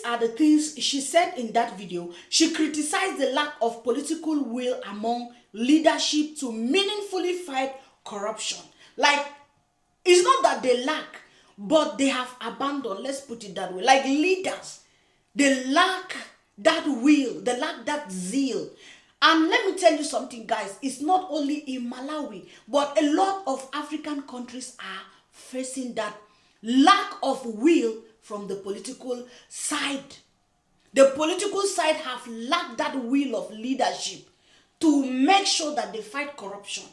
are the things she said in that video. She criticized the lack of political will among leadership to meaningfully fight corruption. Like, it's not that they lack, but they have abandoned, let's put it that way. Like leaders, they lack that will, they lack that zeal. And let me tell you something, guys, it's not only in Malawi, but a lot of African countries are facing that lack of will from the political side. The political side have lacked that will of leadership to make sure that they fight corruption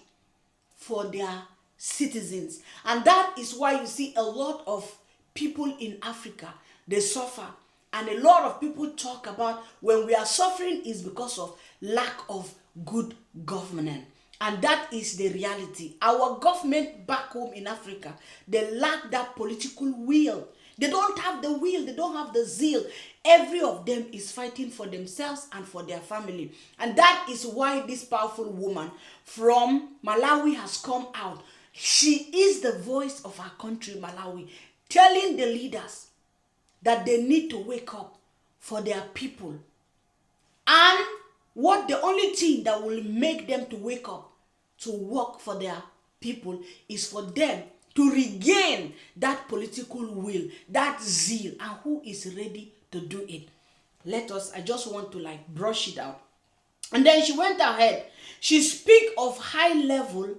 for their citizens. And that is why you see a lot of people in Africa, they suffer. And a lot of people talk about when we are suffering is because of lack of good governance. And that is the reality. Our government back home in Africa, they lack that political will. They don't have the will, they don't have the zeal. Every of them is fighting for themselves and for their family. And that is why this powerful woman from Malawi has come out. She is the voice of our country, Malawi, telling the leaders that they need to wake up for their people. And what the only thing that will make them to wake up to work for their people is for them to regain that political will, that zeal, and who is ready to do it. I just want to brush it out. And then she went ahead. She speak of high level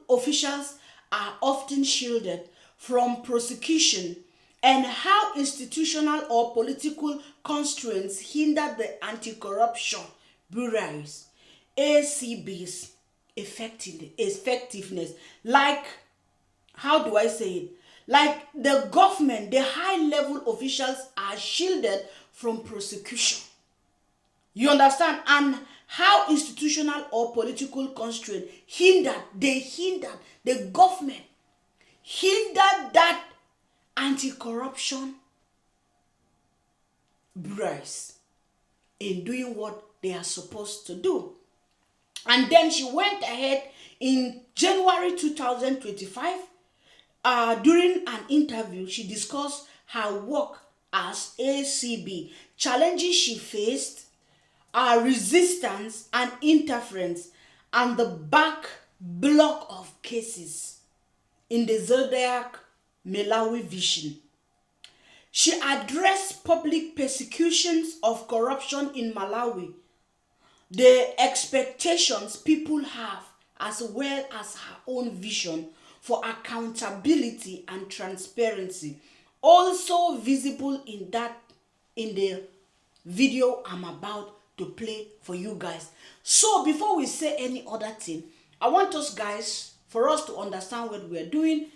officials are often shielded from prosecution and how institutional or political constraints hinder the anti-corruption bureaus, ACB's effectiveness. Like, how do I say it? Like the government, the high-level officials are shielded from prosecution. You understand? And how institutional or political constraint hinder the government, hinder that anti-corruption bureaus in doing what they are supposed to do. And then she went ahead in January 2025. During an interview, she discussed her work as ACB, challenges she faced, resistance and interference, and the backlog of cases in the Zodiac Malawi vision. She addressed public persecutions of corruption in Malawi, the expectations people have, as well as her own vision for accountability and transparency, also visible in the video I'm about to play for you guys. So before we say any other thing, I want us guys, for us to understand what we are doing,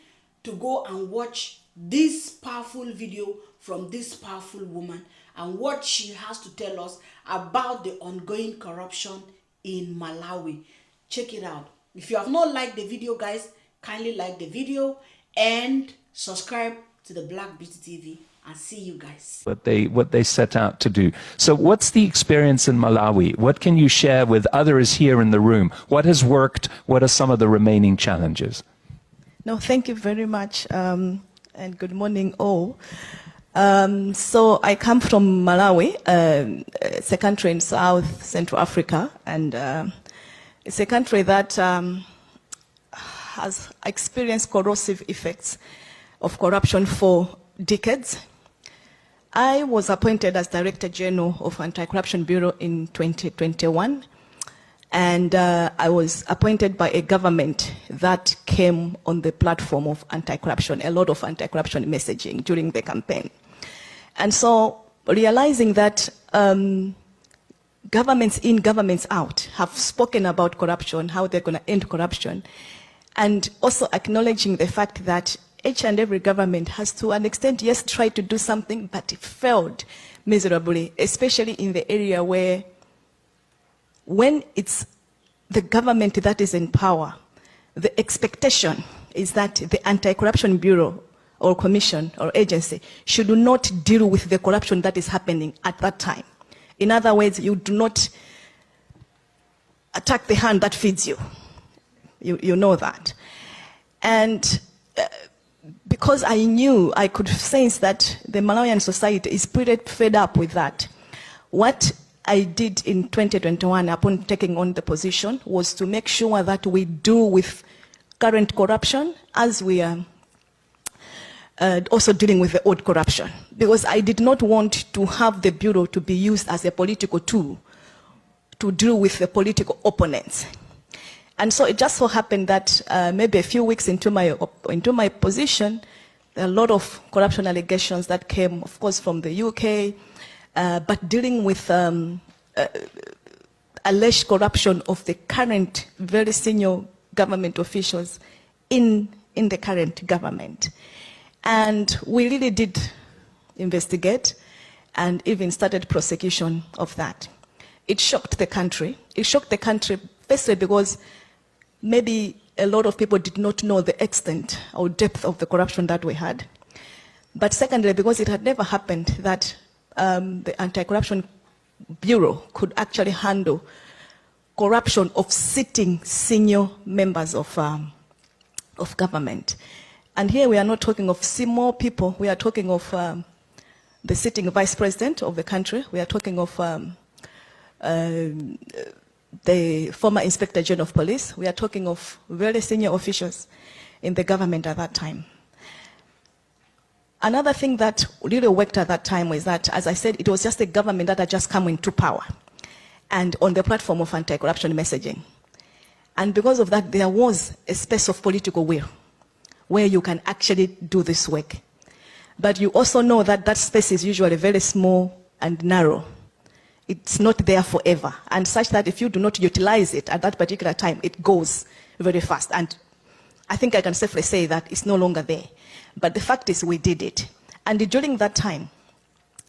to go and watch this powerful video from this powerful woman and what she has to tell us about the ongoing corruption in Malawi. Check it out. If you have not liked the video, guys, kindly like the video and subscribe to the Black Beauty TV, and see you guys. What they set out to do. So what's the experience in Malawi? What can you share with others here in the room? What has worked? What are some of the remaining challenges? No, thank you very much, and good morning all. So I come from Malawi. It's a country in South Central Africa, and it's a country that has experienced corrosive effects of corruption for decades. I was appointed as Director General of Anti-Corruption Bureau in 2021, and I was appointed by a government that came on the platform of anti-corruption, a lot of anti-corruption messaging during the campaign. And so realizing that governments in, governments out have spoken about corruption, how they're going to end corruption, and also acknowledging the fact that each and every government has, to an extent, yes, tried to do something, but it failed miserably, especially in the area where, when it's the government that is in power, the expectation is that the Anti-Corruption Bureau or Commission or agency should not deal with the corruption that is happening at that time. In other words, you do not attack the hand that feeds you. You know that. And because I knew, I could sense that the Malawian society is pretty fed up with that. What I did in 2021 upon taking on the position was to make sure that we do with current corruption as we are also dealing with the old corruption. Because I did not want to have the Bureau to be used as a political tool to deal with the political opponents. And so it just so happened that maybe a few weeks into my position, there are a lot of corruption allegations that came, of course, from the UK, but dealing with alleged corruption of the current very senior government officials in the current government. And we really did investigate and even started prosecution of that. It shocked the country. It shocked the country, firstly because maybe a lot of people did not know the extent or depth of the corruption that we had. But secondly, because it had never happened that the Anti-Corruption Bureau could actually handle corruption of sitting senior members of government. And here we are not talking of small people. We are talking of the sitting vice president of the country. We are talking of the former Inspector General of Police. We are talking of very senior officials in the government at that time. Another thing that really worked at that time was that, as I said, it was just a government that had just come into power and on the platform of anti-corruption messaging. And because of that, there was a space of political will where you can actually do this work. But you also know that that space is usually very small and narrow. It's not there forever, and such that if you do not utilize it at that particular time, it goes very fast. And I think I can safely say that it's no longer there. But the fact is we did it. And during that time,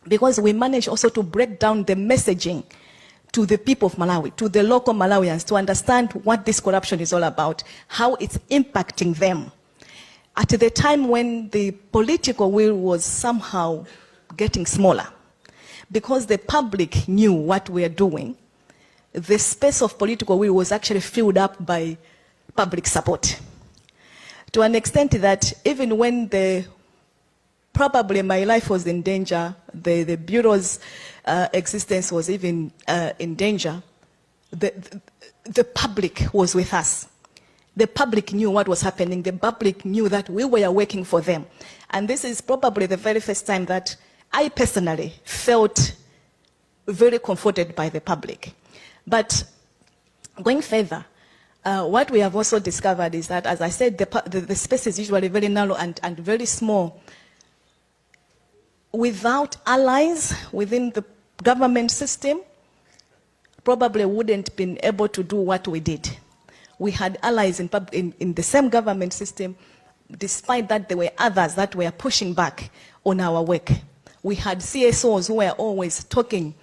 because we managed also to break down the messaging to the people of Malawi, to the local Malawians, to understand what this corruption is all about, how it's impacting them. At the time when the political will was somehow getting smaller, because the public knew what we are doing, the space of political will was actually filled up by public support. To an extent that even when probably my life was in danger, the Bureau's existence was even in danger, the public was with us. The public knew what was happening. The public knew that we were working for them. And this is probably the very first time that I personally felt very comforted by the public. But going further, what we have also discovered is that, as I said, the space is usually very narrow and very small. Without allies within the government system, probably wouldn't been able to do what we did. We had allies in the same government system. Despite that, there were others that were pushing back on our work. We had CSOs who were always talking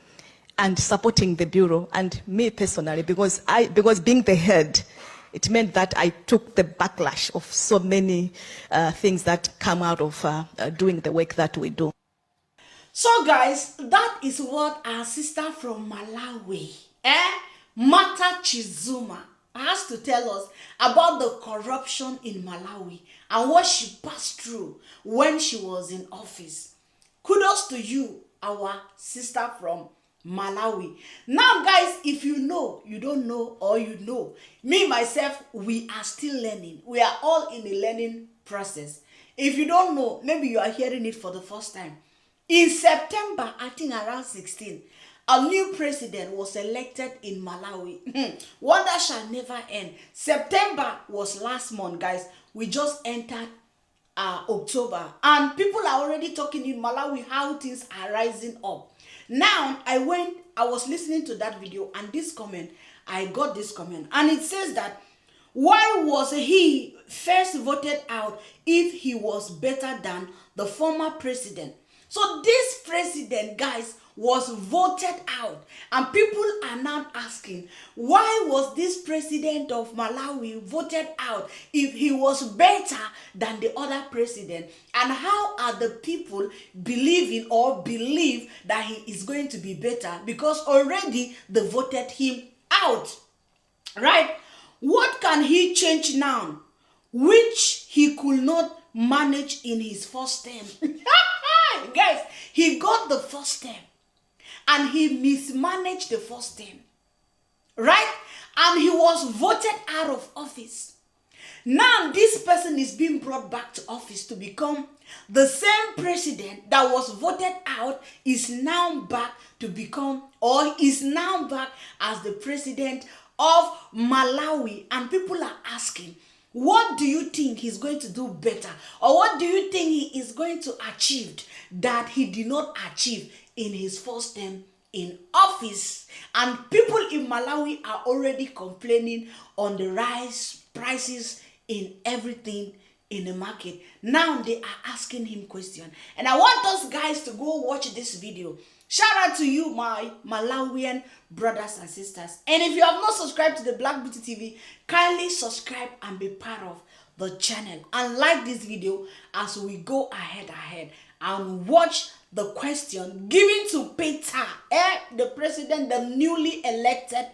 and supporting the Bureau, and me personally, because being the head, it meant that I took the backlash of so many things that come out of doing the work that we do. So guys, that is what our sister from Malawi, Martha Chizuma, has to tell us about the corruption in Malawi and what she passed through when she was in office. Kudos to you, our sister from Malawi. Now guys, if you know, you don't know, or you know, me, myself, we are still learning. We are all in a learning process. If you don't know, maybe you are hearing it for the first time. In September, I think around 16, a new president was elected in Malawi. Wonder shall never end. September was last month, guys. We just entered October. And people are already talking in Malawi how things are rising up. Now, I was listening to that video, and this comment, I got this comment. And it says that, why was he first voted out if he was better than the former president? So this president, guys, was voted out, and people are now asking, why was this president of Malawi voted out if he was better than the other president? And how are the people believing or believe that he is going to be better, because already they voted him out, right? What can he change now which he could not manage in his first term. Guys, he got the first term and he mismanaged the first term, right? And he was voted out of office. Now this person is being brought back to office to become the same president that was voted out, is now back to become, or is now back as the president of Malawi. And people are asking, what do you think he's going to do better? Or what do you think he is going to achieve that he did not achieve in his first term in office? And people in Malawi are already complaining on the rise prices in everything in the market. Now they are asking him questions. And I want those guys to go watch this video. Shout out to you, my Malawian brothers and sisters. And if you have not subscribed to the Black Beauty TV, kindly subscribe and be part of the channel. And like this video as we go ahead and watch the question given to Peter, the president, the newly elected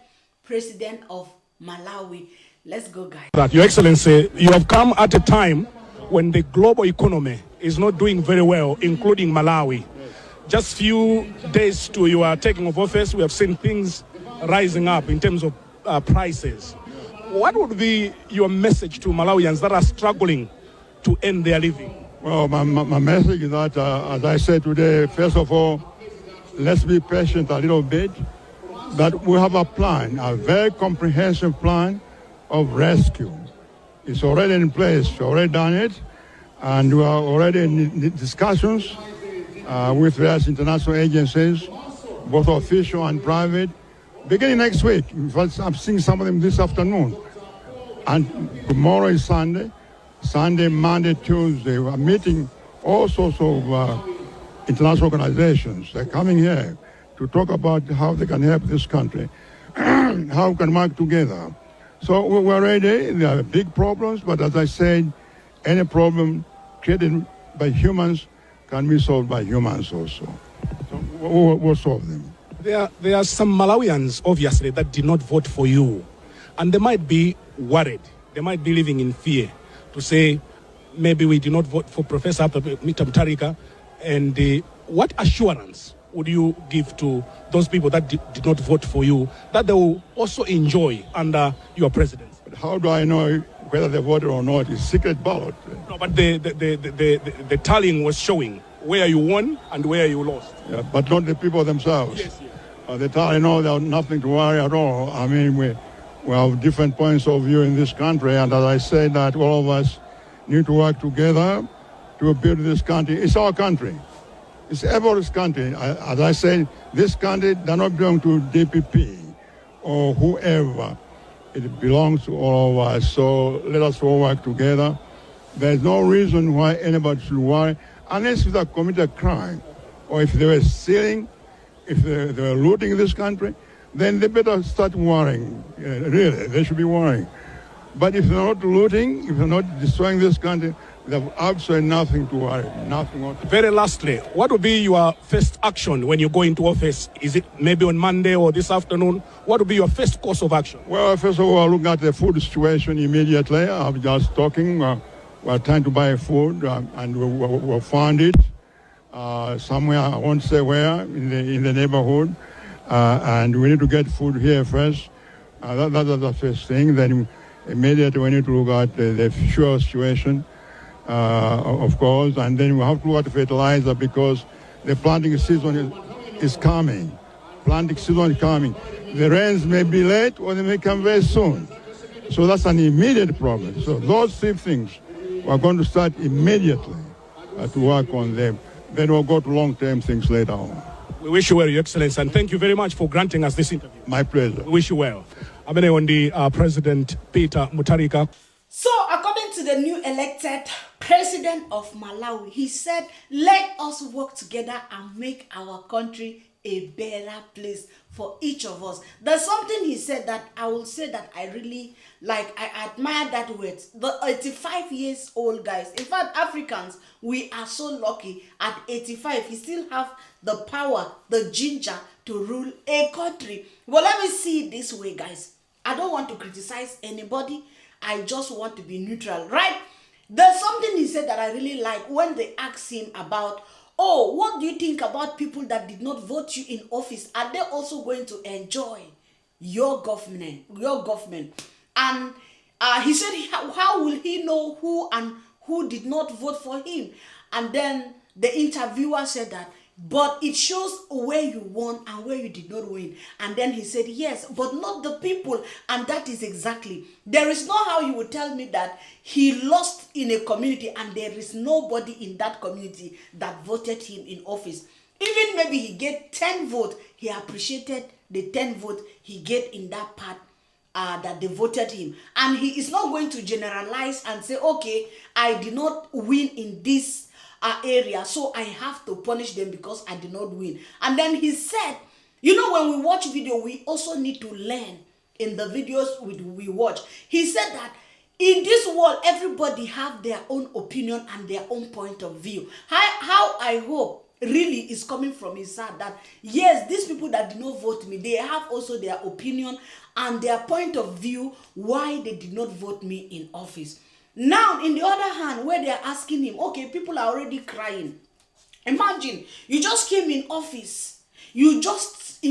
president of Malawi. Let's go, guys. Your Excellency, you have come at a time when the global economy is not doing very well, including Malawi. Just few days to your taking of office, we have seen things rising up in terms of prices. What would be your message to Malawians that are struggling to earn their living? Well, my message is that, as I said today, first of all, let's be patient a little bit. That we have a plan, a very comprehensive plan of rescue. It's already in place, we've already done it, and we are already in discussions with various international agencies, both official and private, beginning next week. In fact, I'm seeing some of them this afternoon. And tomorrow is Sunday. Sunday, Monday, Tuesday, we are meeting all sorts of international organizations. They're coming here to talk about how they can help this country, how we can work together. So we're ready. There are big problems, but as I said, any problem created by humans can be solved by humans also. So we'll solve them. There are some Malawians, obviously, that did not vote for you. And they might be worried. They might be living in fear to say, maybe we did not vote for Professor Peter Mutharika. And what assurance would you give to those people that did not vote for you, that they will also enjoy under your presidency? But how do I know whether they voted or not? It's secret ballot. No, but the tallying was showing where you won and where you lost. Yeah, but not the people themselves. Yes, yes. The tallying, no, there's nothing to worry at all. I mean, we have different points of view in this country, and as I said, that all of us need to work together to build this country. It's our country. It's everybody's country. As I said, this country does not belong to DPP or whoever. It belongs to all of us. So let us all work together. There's no reason why anybody should worry, unless they committed a crime, or if they were stealing, if they were looting this country, then they better start worrying. Really, they should be worrying. But if they're not looting, if they're not destroying this country, they have absolutely nothing to worry, nothing. Very lastly, what will be your first action when you go into office? Is it maybe on Monday or this afternoon? What will be your first course of action? Well, first of all, I'll look at the food situation immediately. I'm just talking. We're trying to buy food, and we'll find it somewhere, I won't say where, in the neighborhood. And we need to get food here first. That's the first thing. Then immediately we need to look at the fuel situation. Of course, and then we have to look at fertilizer because the planting season is coming. Planting season is coming. The rains may be late or they may come very soon. So that's an immediate problem. So those three things, we're going to start immediately to work on them. Then we'll go to long-term things later on. We wish you well, Your Excellency, and thank you very much for granting us this interview. My pleasure. We wish you well. I'm on the President Peter Mutharika. So, according to the new elected president of Malawi, he said, let us work together and make our country a better place for each of us. There's something he said that I will say that I really like. I admire that word. The 85 years old guys. In fact, Africans, we are so lucky. At 85, he still have the power, the ginger to rule a country. Well, let me see it this way, guys. I don't want to criticize anybody. I just want to be neutral, right? There's something he said that I really like when they asked him about, oh, what do you think about people that did not vote you in office? Are they also going to enjoy your government? And he said, how will he know who and who did not vote for him? And then the interviewer said that, but it shows where you won and where you did not win. And then he said, yes, but not the people. And that is exactly. There is no how you would tell me that he lost in a community and there is nobody in that community that voted him in office. Even maybe he get 10 votes, he appreciated the 10 votes he get in that part that they voted him. And he is not going to generalize and say, okay, I did not win in this area, so I have to punish them because I did not win. And then he said, you know, when we watch video, we also need to learn in the videos we watch. He said that in this world, everybody have their own opinion and their own point of view. How I hope really is coming from his heart that, yes, these people that did not vote me, they have also their opinion and their point of view why they did not vote me in office. Now, in the other hand, where they are asking him, okay, people are already crying. Imagine, you just came in office. In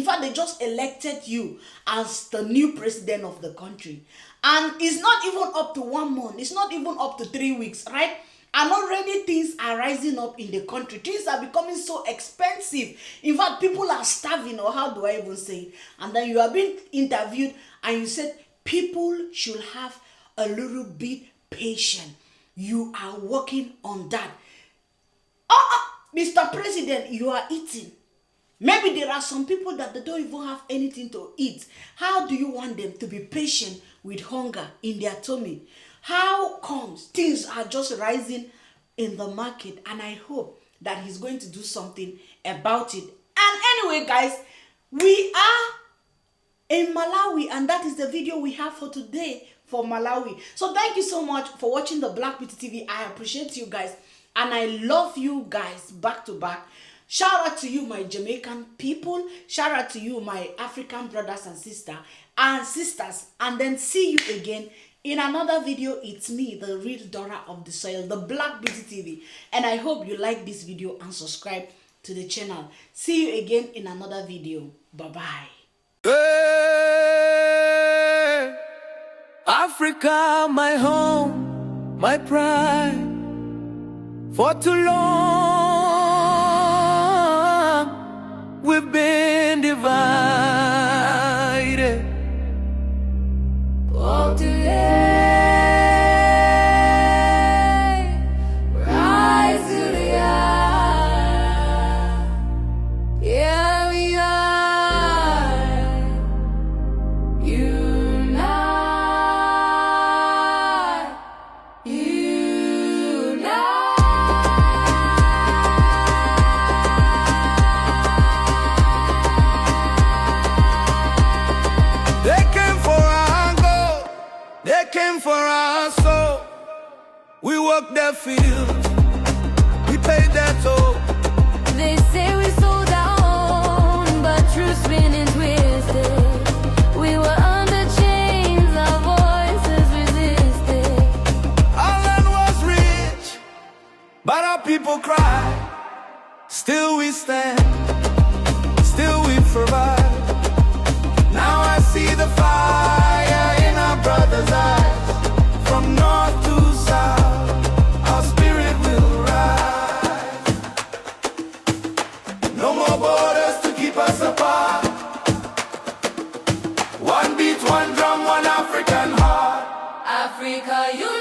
fact, they just elected you as the new president of the country. And it's not even up to 1 month. It's not even up to 3 weeks, right? And already things are rising up in the country. Things are becoming so expensive. In fact, people are starving, or how do I even say it? And then you are being interviewed and you said, people should have a little bit patient. You are working on that. Mr. President, you are eating. Maybe there are some people that they don't even have anything to eat. How do you want them to be patient with hunger in their tummy? How comes things are just rising in the market? And I hope that he's going to do something about it. And anyway, guys, we are in Malawi, and that is the video we have for today for Malawi. So thank you so much for watching the Black Beauty TV. I appreciate you guys, and I love you guys back to back. Shout out to you, my Jamaican people. Shout out to you, my African brothers and sisters. And then see you again in another video. It's me, the real daughter of the soil, the Black Beauty TV. And I hope you like this video and subscribe to the channel. See you again in another video. Bye-bye. Hey, Africa, my home, my pride. For too long, we've been divided. Oh, today, rise to the eye. Yeah, we are. Unite. For our soul, we work their field, we paid their toll. They say we sold out, but truth's been twisted. We were under chains, our voices resisted. Our land was rich, but our people cried. Still we stand, still we provide. Now I see the fire in our brothers' eyes. From north to south, our spirit will rise. No more borders to keep us apart. One beat, one drum, one African heart. Africa, you